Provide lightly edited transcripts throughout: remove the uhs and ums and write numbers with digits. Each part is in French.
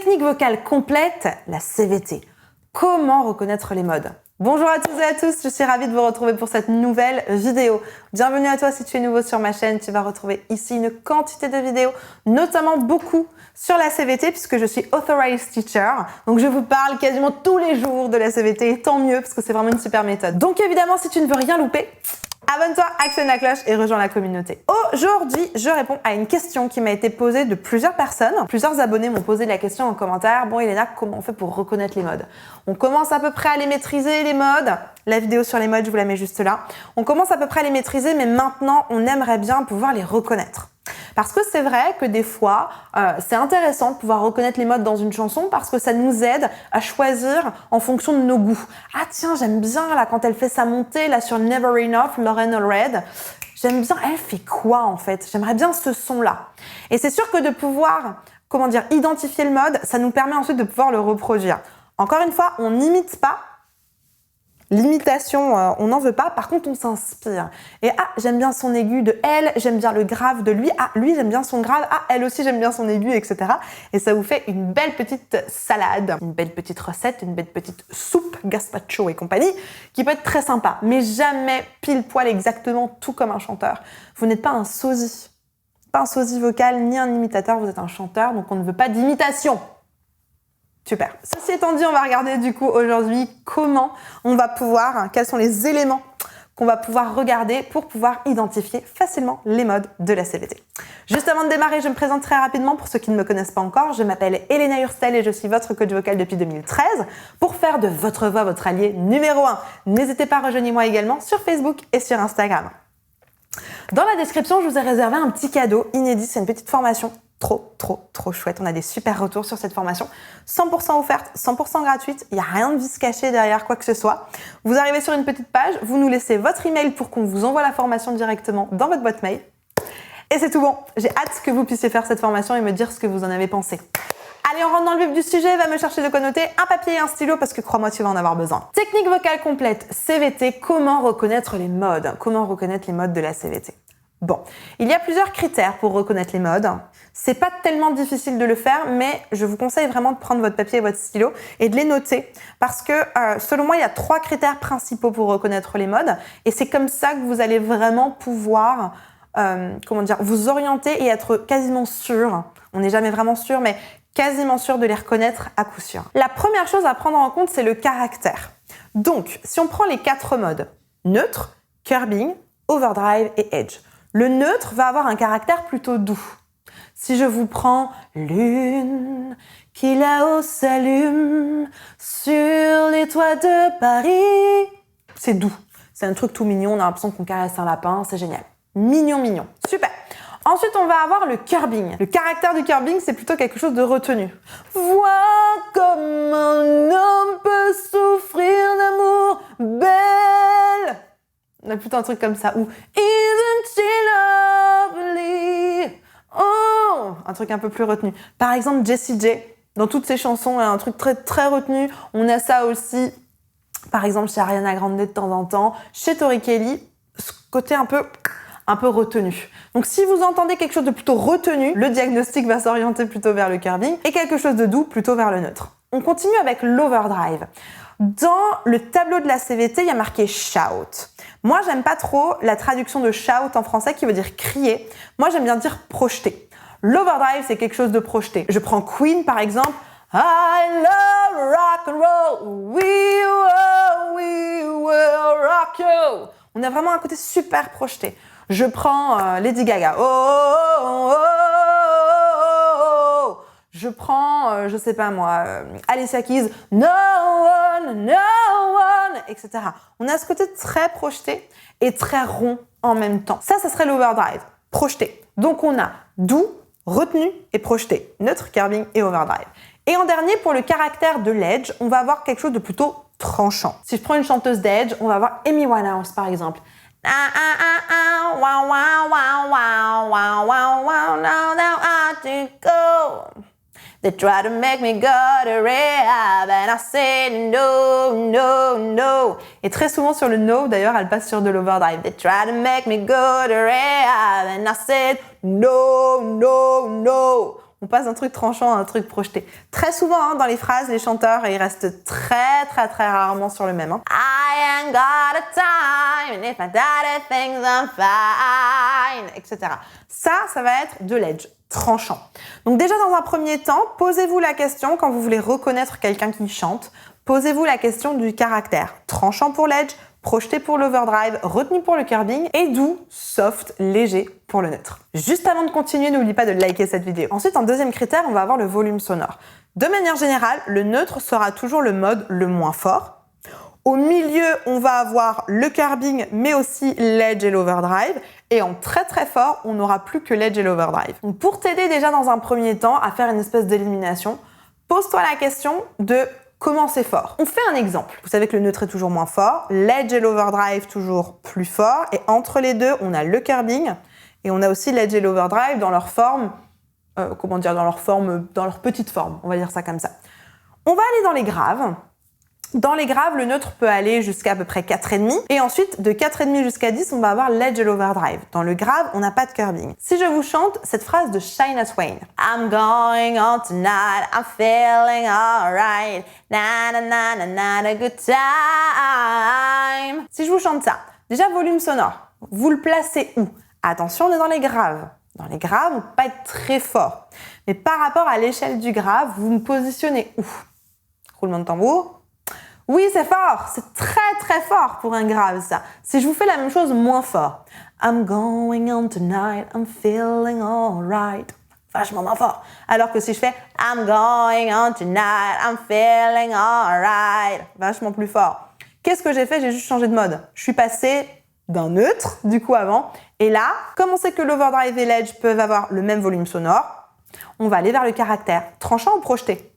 Technique vocale complète, la CVT. Comment reconnaître les modes? Bonjour à toutes et à tous, je suis ravie de vous retrouver pour cette nouvelle vidéo. Bienvenue à toi si tu es nouveau sur ma chaîne, tu vas retrouver ici une quantité de vidéos, notamment beaucoup sur la CVT puisque je suis Authorized Teacher. Donc je vous parle quasiment tous les jours de la CVT et tant mieux parce que c'est vraiment une super méthode. Donc évidemment, si tu ne veux rien louper, abonne-toi, actionne la cloche et rejoins la communauté. Aujourd'hui, je réponds à une question qui m'a été posée de plusieurs personnes. Plusieurs abonnés m'ont posé la question en commentaire. Bon, Elena, comment on fait pour reconnaître les modes? On commence à peu près à les maîtriser, les modes. La vidéo sur les modes, je vous la mets juste là. On commence à peu près à les maîtriser, mais maintenant, on aimerait bien pouvoir les reconnaître. Parce que c'est vrai que des fois, c'est intéressant de pouvoir reconnaître les modes dans une chanson parce que ça nous aide à choisir en fonction de nos goûts. Ah tiens, j'aime bien là quand elle fait sa montée là sur Never Enough, Lauren Allred. J'aime bien, elle fait quoi en fait? J'aimerais bien ce son-là. Et c'est sûr que de pouvoir, identifier le mode, ça nous permet ensuite de pouvoir le reproduire. Encore une fois, on n'imite pas. L'imitation, on n'en veut pas. Par contre, on s'inspire. Et j'aime bien son aigu de elle, j'aime bien le grave de lui. Ah, lui, j'aime bien son grave. Ah, elle aussi, j'aime bien son aigu, etc. Et ça vous fait une belle petite salade, une belle petite recette, une belle petite soupe, gazpacho et compagnie, qui peut être très sympa. Mais jamais pile poil exactement tout comme un chanteur. Vous n'êtes pas un sosie. Pas un sosie vocal, ni un imitateur. Vous êtes un chanteur, donc on ne veut pas d'imitation. Super. Ceci étant dit, on va regarder du coup aujourd'hui comment on va pouvoir, quels sont les éléments qu'on va pouvoir regarder pour pouvoir identifier facilement les modes de la CVT. Juste avant de démarrer, je me présente très rapidement pour ceux qui ne me connaissent pas encore. Je m'appelle Elena Hurstel et je suis votre coach vocal depuis 2013 pour faire de votre voix votre allié numéro 1. N'hésitez pas, rejoignez-moi également sur Facebook et sur Instagram. Dans la description, je vous ai réservé un petit cadeau inédit, c'est une petite formation trop chouette. On a des super retours sur cette formation. 100% offerte, 100% gratuite. Il n'y a rien de vice caché derrière quoi que ce soit. Vous arrivez sur une petite page, vous nous laissez votre email pour qu'on vous envoie la formation directement dans votre boîte mail. Et c'est tout bon. J'ai hâte que vous puissiez faire cette formation et me dire ce que vous en avez pensé. Allez, on rentre dans le vif du sujet. Va me chercher de quoi noter, un papier et un stylo parce que crois-moi, tu vas en avoir besoin. Technique vocale complète, CVT. Comment reconnaître les modes? Comment reconnaître les modes de la CVT? Bon, il y a plusieurs critères pour reconnaître les modes. C'est pas tellement difficile de le faire, mais je vous conseille vraiment de prendre votre papier et votre stylo et de les noter parce que selon moi, il y a 3 critères principaux pour reconnaître les modes et c'est comme ça que vous allez vraiment pouvoir vous orienter et être quasiment sûr. On n'est jamais vraiment sûr, mais quasiment sûr de les reconnaître à coup sûr. La première chose à prendre en compte, c'est le caractère. Donc, si on prend les 4 modes, neutre, curbing, overdrive et edge. Le neutre va avoir un caractère plutôt doux. Si je vous prends lune qui là-haut s'allume sur les toits de Paris, c'est doux. C'est un truc tout mignon, on a l'impression qu'on caresse un lapin, c'est génial. Mignon. Super. Ensuite, on va avoir le curbing. Le caractère du curbing, c'est plutôt quelque chose de retenu. Vois comme un homme peut souffrir d'amour belle. On a plutôt un truc comme ça. Ou Isn't she lovely? Oh, un truc un peu plus retenu. Par exemple, Jessie J, dans toutes ses chansons, a un truc très retenu. On a ça aussi, par exemple, chez Ariana Grande de temps en temps, chez Tori Kelly, ce côté un peu retenu. Donc si vous entendez quelque chose de plutôt retenu, le diagnostic va s'orienter plutôt vers le curbing et quelque chose de doux plutôt vers le neutre. On continue avec l'overdrive. Dans le tableau de la CVT, il y a marqué shout. Moi, j'aime pas trop la traduction de shout en français qui veut dire crier. Moi, j'aime bien dire projeter. L'overdrive, c'est quelque chose de projeté. Je prends Queen par exemple. I love rock and roll. We will rock you. On a vraiment un côté super projeté. Je prends Lady Gaga. Oh. Je prends, je sais pas moi, Alicia Keys. No one, etc. On a ce côté très projeté et très rond en même temps. Ça serait l'overdrive. Projeté. Donc on a doux, retenu et projeté. Neutre, curbing et overdrive. Et en dernier, pour le caractère de l'edge, on va avoir quelque chose de plutôt tranchant. Si je prends une chanteuse d'edge, on va avoir Amy Winehouse par exemple. They try to make me go to rehab and I say no. Et très souvent sur le no, d'ailleurs, elle passe sur de l'overdrive. They try to make me go to rehab and I said no. On passe d'un truc tranchant à un truc projeté. Très souvent, hein, dans les phrases, les chanteurs, ils restent très rarement sur le même. Hein. I ain't got a time, and if my daddy thinks I'm fine, etc. Ça va être de l'edge, tranchant. Donc déjà, dans un premier temps, posez-vous la question, quand vous voulez reconnaître quelqu'un qui chante, posez-vous la question du caractère. Tranchant pour l'edge, projeté pour l'overdrive, retenu pour le curbing, et doux, soft, léger pour le neutre. Juste avant de continuer, n'oublie pas de liker cette vidéo. Ensuite, en deuxième critère, on va avoir le volume sonore. De manière générale, le neutre sera toujours le mode le moins fort. Au milieu, on va avoir le curbing, mais aussi l'edge et l'overdrive. Et en très fort, on n'aura plus que l'edge et l'overdrive. Donc pour t'aider déjà dans un premier temps à faire une espèce d'élimination, pose-toi la question de comment c'est fort. On fait un exemple. Vous savez que le neutre est toujours moins fort, l'edge et l'overdrive toujours plus fort, et entre les deux, on a le curbing, et on a aussi l'edge et l'overdrive dans leur forme, dans leur petite forme, on va dire ça comme ça. On va aller dans les graves. Dans les graves, le neutre peut aller jusqu'à peu près 4,5. Et ensuite, de 4,5 jusqu'à 10, on va avoir l'edge et l'overdrive. Dans le grave, on n'a pas de curbing. Si je vous chante cette phrase de Shania Twain. I'm going on tonight, I'm feeling alright. Na na na na na, a good time. Si je vous chante ça, déjà volume sonore, vous le placez où? Attention, on est dans les graves. Dans les graves, on peut pas être très fort. Mais par rapport à l'échelle du grave, vous me positionnez où? Roulement de tambour. Oui, c'est fort, c'est très fort pour un grave ça. Si je vous fais la même chose moins fort. I'm going on tonight, I'm feeling alright. Vachement moins fort. Alors que si je fais I'm going on tonight, I'm feeling alright. Vachement plus fort. Qu'est-ce que j'ai fait? J'ai juste changé de mode. Je suis passée d'un neutre, du coup avant. Et là, comme on sait que l'overdrive et l'edge peuvent avoir le même volume sonore, on va aller vers le caractère. Tranchant ou projeté?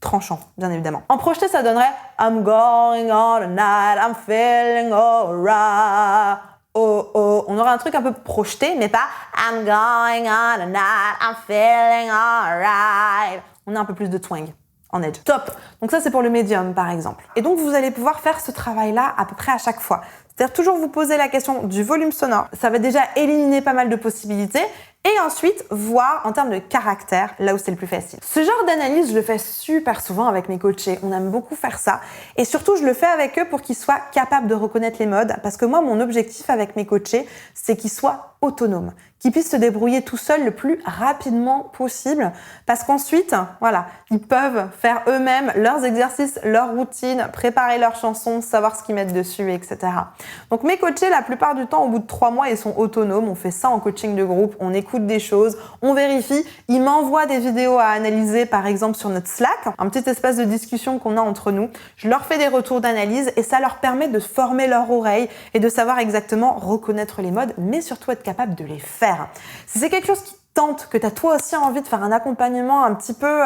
Tranchant, bien évidemment. En projeté, ça donnerait I'm going on tonight, I'm feeling alright. Oh. On aurait un truc un peu projeté, mais pas I'm going on tonight, I'm feeling alright. On a un peu plus de twang en edge. Top. Donc ça, c'est pour le médium, par exemple. Et donc, vous allez pouvoir faire ce travail-là à peu près à chaque fois. C'est-à-dire toujours vous poser la question du volume sonore. Ça va déjà éliminer pas mal de possibilités. Et ensuite, voir en termes de caractère, là où c'est le plus facile. Ce genre d'analyse, je le fais super souvent avec mes coachés. On aime beaucoup faire ça. Et surtout, je le fais avec eux pour qu'ils soient capables de reconnaître les modes. Parce que moi, mon objectif avec mes coachés, c'est qu'ils soient autonomes. Qu'ils puissent se débrouiller tout seuls le plus rapidement possible. Parce qu'ensuite, voilà, ils peuvent faire eux-mêmes leurs exercices, leurs routines, préparer leurs chansons, savoir ce qu'ils mettent dessus, etc. Donc mes coachés, la plupart du temps, au bout de 3 mois, ils sont autonomes. On fait ça en coaching de groupe. On écoute des choses, on vérifie. Ils m'envoient des vidéos à analyser, par exemple sur notre Slack, un petit espace de discussion qu'on a entre nous. Je leur fais des retours d'analyse et ça leur permet de former leur oreille et de savoir exactement reconnaître les modes, mais surtout être capable de les faire. Si c'est quelque chose qui tente, que tu as toi aussi envie de faire un accompagnement un petit peu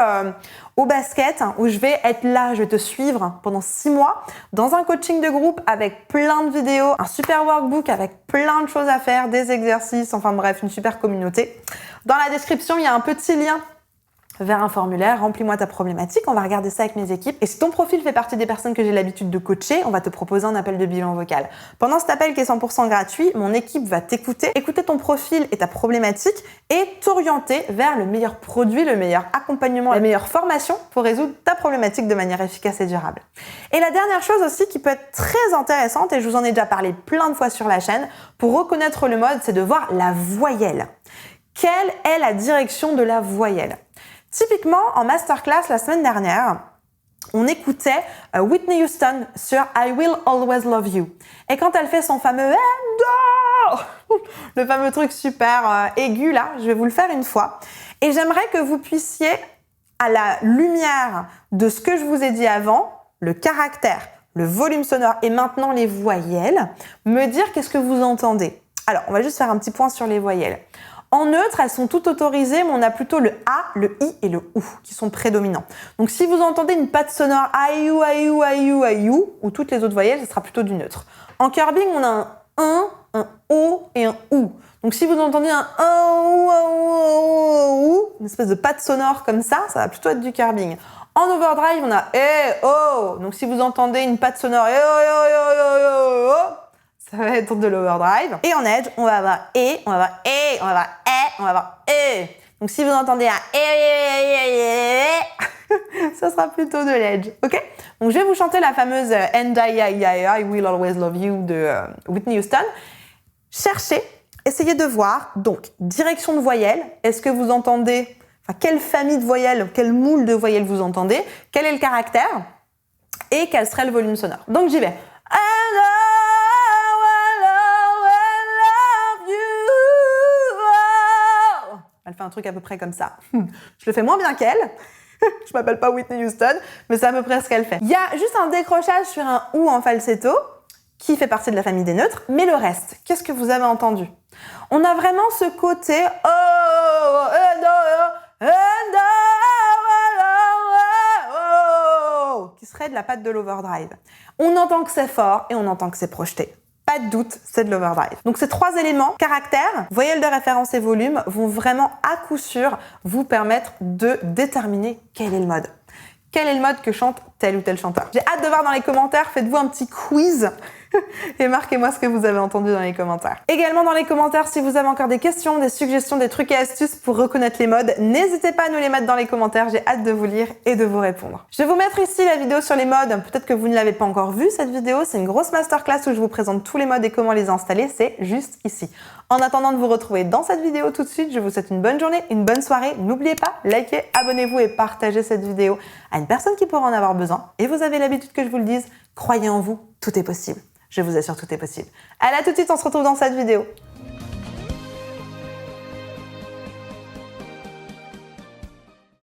au basket, où je vais être là, je vais te suivre pendant 6 mois dans un coaching de groupe avec plein de vidéos, un super workbook avec plein de choses à faire, des exercices, enfin bref, une super communauté. Dans la description, il y a un petit lien vers un formulaire, remplis-moi ta problématique, on va regarder ça avec mes équipes. Et si ton profil fait partie des personnes que j'ai l'habitude de coacher, on va te proposer un appel de bilan vocal. Pendant cet appel qui est 100% gratuit, mon équipe va t'écouter, écouter ton profil et ta problématique et t'orienter vers le meilleur produit, le meilleur accompagnement, la meilleure formation pour résoudre ta problématique de manière efficace et durable. Et la dernière chose aussi qui peut être très intéressante, et je vous en ai déjà parlé plein de fois sur la chaîne, pour reconnaître le mode, c'est de voir la voyelle. Quelle est la direction de la voyelle? Typiquement, en masterclass la semaine dernière, on écoutait Whitney Houston sur I Will Always Love You. Et quand elle fait son fameux le fameux truc super aigu là, je vais vous le faire une fois. Et j'aimerais que vous puissiez, à la lumière de ce que je vous ai dit avant, le caractère, le volume sonore et maintenant les voyelles, me dire qu'est-ce que vous entendez. Alors, on va juste faire un petit point sur les voyelles. En neutre, elles sont toutes autorisées, mais on a plutôt le A, le I et le OU qui sont prédominants. Donc si vous entendez une patte sonore aïou, aïou, aïou, aïou, ou toutes les autres voyelles, ce sera plutôt du neutre. En curbing, on a un O et un OU. Donc si vous entendez un OU, une espèce de patte sonore comme ça va plutôt être du curbing. En overdrive, on a O. Donc si vous entendez une patte sonore ça va être de l'overdrive. Et en edge, on va avoir on va avoir on va avoir on va avoir Donc si vous entendez un ça sera plutôt de l'edge, ok? Donc je vais vous chanter la fameuse And I Will Always Love You de Whitney Houston. Cherchez, essayez de voir, donc direction de voyelle, est-ce que vous entendez, enfin quelle famille de voyelles, quel moule de voyelles vous entendez, quel est le caractère et quel serait le volume sonore. Donc j'y vais. And I will always love you. Elle fait un truc à peu près comme ça. Je le fais moins bien qu'elle. Je m'appelle pas Whitney Houston, mais c'est à peu près ce qu'elle fait. Il y a juste un décrochage sur un OU en falsetto, qui fait partie de la famille des neutres, mais le reste, qu'est-ce que vous avez entendu? On a vraiment ce côté qui serait de la patte de l'overdrive. On entend que c'est fort et on entend que c'est projeté. Pas de doute, c'est de l'overdrive. Donc ces trois éléments, caractère, voyelle de référence et volume, vont vraiment à coup sûr vous permettre de déterminer quel est le mode. Quel est le mode que chante tel ou tel chanteur. J'ai hâte de voir dans les commentaires, faites-vous un petit quiz et marquez-moi ce que vous avez entendu dans les commentaires. Également dans les commentaires, si vous avez encore des questions, des suggestions, des trucs et astuces pour reconnaître les modes, n'hésitez pas à nous les mettre dans les commentaires, j'ai hâte de vous lire et de vous répondre. Je vais vous mettre ici la vidéo sur les modes, peut-être que vous ne l'avez pas encore vue cette vidéo, c'est une grosse masterclass où je vous présente tous les modes et comment les installer, c'est juste ici. En attendant de vous retrouver dans cette vidéo tout de suite, je vous souhaite une bonne journée, une bonne soirée, n'oubliez pas, likez, abonnez-vous et partagez cette vidéo à une personne qui pourra en avoir besoin. Et vous avez l'habitude que je vous le dise, croyez en vous, tout est possible. Je vous assure, tout est possible. Allez, à tout de suite, on se retrouve dans cette vidéo.